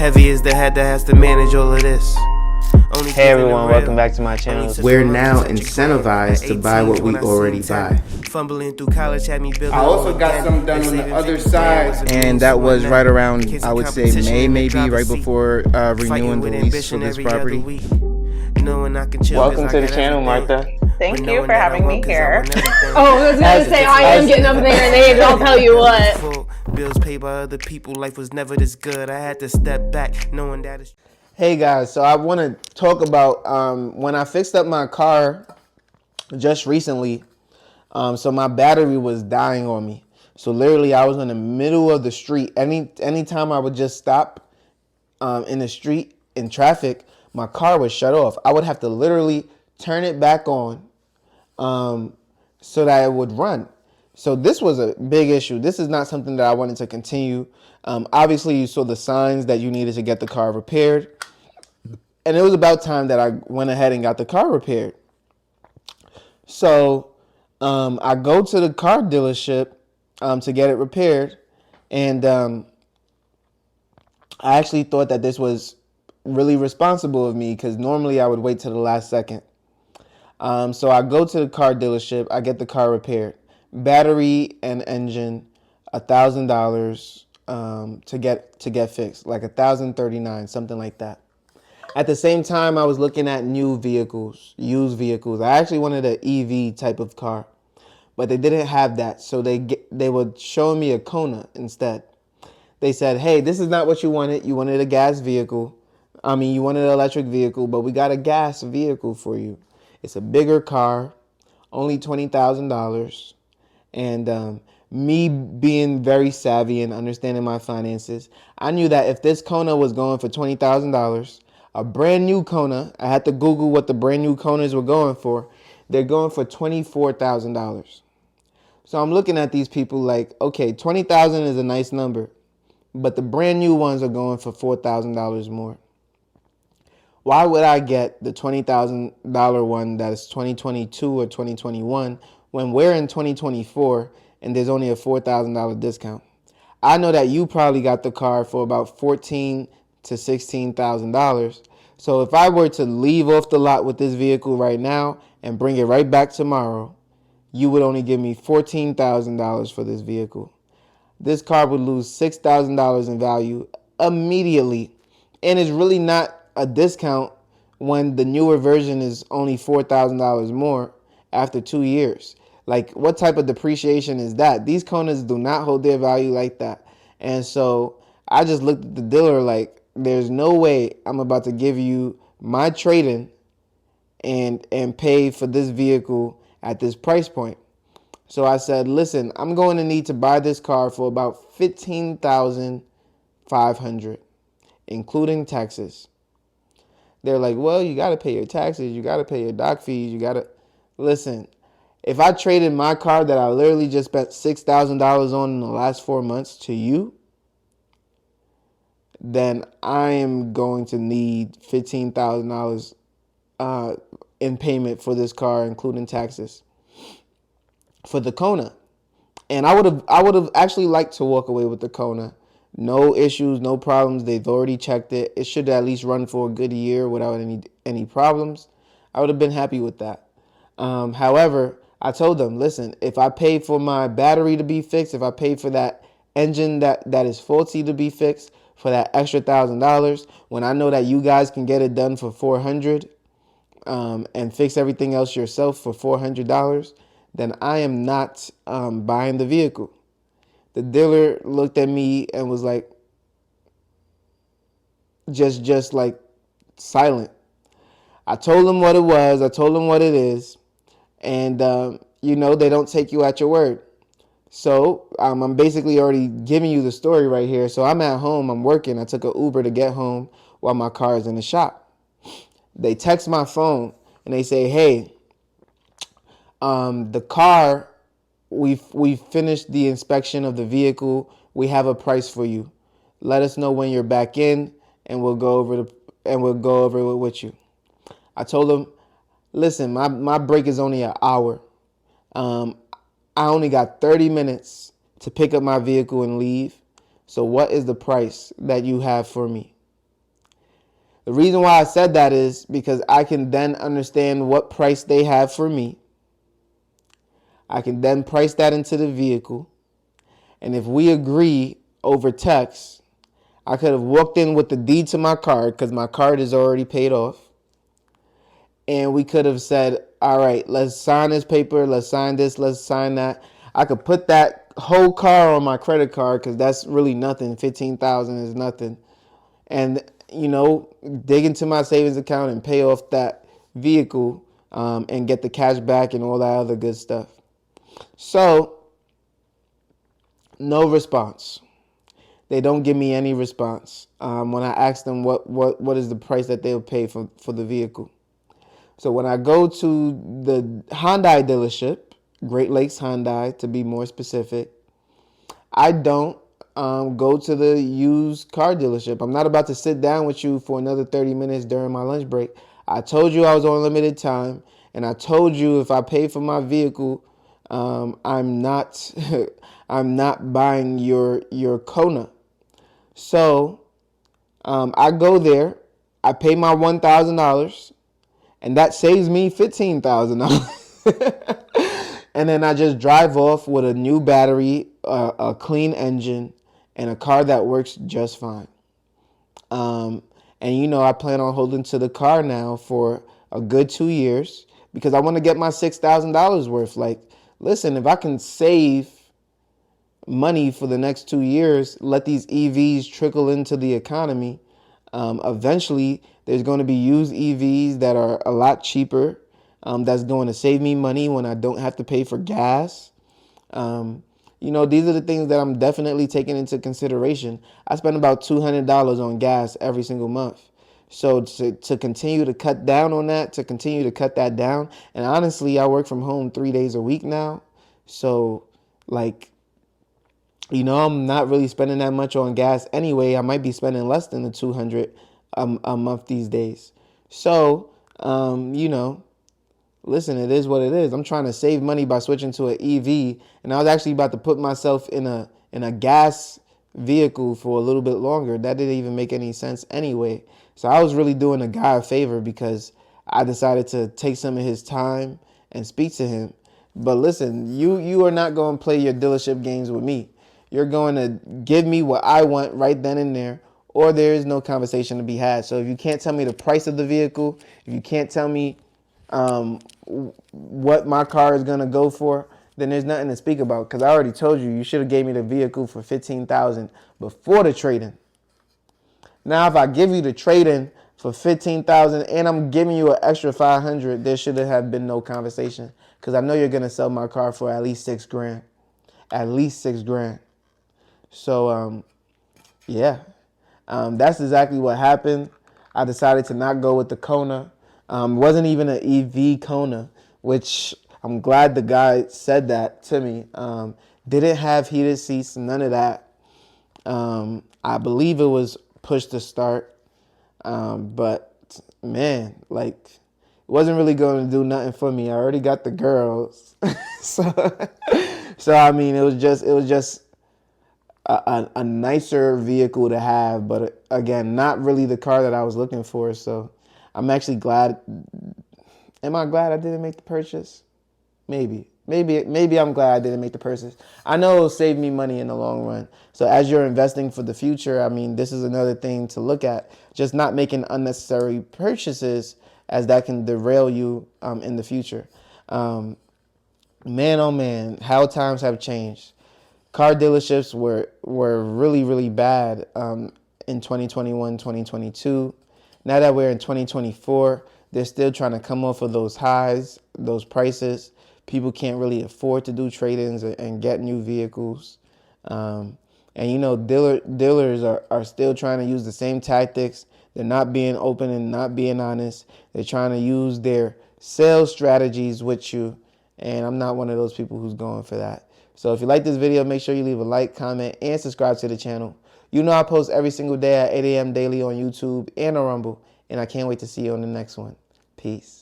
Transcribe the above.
Heavy is the head that has to manage all of this. Hey everyone, welcome back to my channel. We're now incentivized to buy what we already buy. Fumbling through college had me building. I also got some done on the other side. And that was right around, I would say, May, maybe, right before renewing the lease for this property. Welcome to the channel, Martha. Thank you for having me here. Oh, I was going to say, I am getting up there and age, I'll tell you what. Bills paid by other people, life was never this good. I had to step back, knowing that it's... Hey guys, so I want to talk about when I fixed up my car just recently. So my battery was dying on me. So literally I was in the middle of the street. Anytime I would just stop in the street in traffic, my car would shut off. I would have to literally turn it back on so that it would run. So this was a big issue. This is not something that I wanted to continue. Obviously, you saw the signs that you needed to get the car repaired. And it was about time that I went ahead and got the car repaired. So I go to the car dealership to get it repaired. And I actually thought that this was really responsible of me because normally I would wait till the last second. So I go to the car dealership. I get the car repaired. Battery and engine, $1,000 to get fixed, like $1,039, something like that. At the same time, I was looking at new vehicles, used vehicles. I actually wanted an EV type of car, but they didn't have that. So they were showing me a Kona instead. They said, hey, this is not what you wanted. You wanted a gas vehicle. You wanted an electric vehicle, but we got a gas vehicle for you. It's a bigger car, only $20,000. And me being very savvy and understanding my finances, I knew that if this Kona was going for $20,000, a brand new Kona, I had to Google what the brand new Konas were going for. They're going for $24,000. So I'm looking at these people like, okay, $20,000 is a nice number, but the brand new ones are going for $4,000 more. Why would I get the $20,000 one that is 2022 or 2021 when we're in 2024 and there's only a $4,000 discount? I know that you probably got the car for about $14,000 to $16,000. So if I were to leave off the lot with this vehicle right now and bring it right back tomorrow, you would only give me $14,000 for this vehicle. This car would lose $6,000 in value immediately. And it's really not a discount when the newer version is only $4,000 more after 2 years. Like, what type of depreciation is that? These Konas do not hold their value like that. And so I just looked at the dealer like, there's no way I'm about to give you my trade-in and pay for this vehicle at this price point. So I said, listen, I'm going to need to buy this car for about $15,500, including taxes. They're like, well, you got to pay your taxes. You got to pay your doc fees. You got to listen. If I traded my car that I literally just spent $6,000 on in the last 4 months to you, then I am going to need $15,000 in payment for this car, including taxes, for the Kona. And I would have actually liked to walk away with the Kona. No issues, no problems. They've already checked it. It should at least run for a good year without any problems. I would have been happy with that. However, I told them, listen, if I pay for my battery to be fixed, if I pay for that engine that is faulty to be fixed, for that extra $1,000, when I know that you guys can get it done for $400 and fix everything else yourself for $400, then I am not buying the vehicle. The dealer looked at me and was like, just like silent. I told him what it was. I told him what it is. And, they don't take you at your word. So I'm basically already giving you the story right here. So I'm at home. I'm working. I took an Uber to get home while my car is in the shop. They text my phone and they say, hey, the car, we've finished the inspection of the vehicle. We have a price for you. Let us know when you're back in and we'll go over it with you. I told them, listen, my break is only an hour. I only got 30 minutes to pick up my vehicle and leave. So what is the price that you have for me? The reason why I said that is because I can then understand what price they have for me. I can then price that into the vehicle. And if we agree over text, I could have walked in with the deed to my card because my card is already paid off. And we could have said, all right, let's sign this paper. Let's sign this. Let's sign that. I could put that whole car on my credit card because that's really nothing. $15,000 is nothing. And, dig into my savings account and pay off that vehicle and get the cash back and all that other good stuff. So, no response. They don't give me any response when I ask them what is the price that they'll pay for the vehicle. So when I go to the Hyundai dealership, Great Lakes Hyundai to be more specific, I don't go to the used car dealership. I'm not about to sit down with you for another 30 minutes during my lunch break. I told you I was on limited time, and I told you if I pay for my vehicle, I'm not I'm not buying your Kona. So I go there, I pay my $1,000, and that saves me $15,000. And then I just drive off with a new battery, a clean engine, and a car that works just fine. And I plan on holding to the car now for a good 2 years because I want to get my $6,000 worth. Like, listen, if I can save money for the next 2 years, let these EVs trickle into the economy. Eventually, there's going to be used EVs that are a lot cheaper. That's going to save me money when I don't have to pay for gas. These are the things that I'm definitely taking into consideration. I spend about $200 on gas every single month. So to continue to cut down on that, to continue to cut that down. And honestly, I work from home 3 days a week now. So I'm not really spending that much on gas anyway. I might be spending less than the $200 a month these days. So, listen, it is what it is. I'm trying to save money by switching to an EV, and I was actually about to put myself in a gas vehicle for a little bit longer. That didn't even make any sense anyway. So I was really doing a guy a favor because I decided to take some of his time and speak to him. But listen, you are not going to play your dealership games with me. You're going to give me what I want right then and there, or there is no conversation to be had. So if you can't tell me the price of the vehicle, if you can't tell me what my car is going to go for, then there's nothing to speak about. Because I already told you should have gave me the vehicle for $15,000 before the trade-in. Now, if I give you the trade-in for $15,000 and I'm giving you an extra $500, there should have been no conversation. Because I know you're going to sell my car for at least $6,000. At least $6,000. So, that's exactly what happened. I decided to not go with the Kona. Wasn't even an EV Kona, which I'm glad the guy said that to me. Didn't have heated seats, none of that. I believe it was push to start. But man, it wasn't really going to do nothing for me. I already got the girls. So I mean, it was just a nicer vehicle to have, but again, not really the car that I was looking for. So I'm actually glad. Am I glad I didn't make the purchase? Maybe I'm glad I didn't make the purchase. I know it'll save me money in the long run. So as you're investing for the future, I mean, this is another thing to look at. Just not making unnecessary purchases, as that can derail you in the future. Man, oh man, how times have changed. Car dealerships were really, really bad in 2021, 2022. Now that we're in 2024, they're still trying to come off of those highs, those prices. People can't really afford to do trade-ins and get new vehicles. And dealers are still trying to use the same tactics. They're not being open and not being honest. They're trying to use their sales strategies with you. And I'm not one of those people who's going for that. So if you like this video, make sure you leave a like, comment, and subscribe to the channel. I post every single day at 8 a.m. daily on YouTube and on Rumble. And I can't wait to see you on the next one. Peace.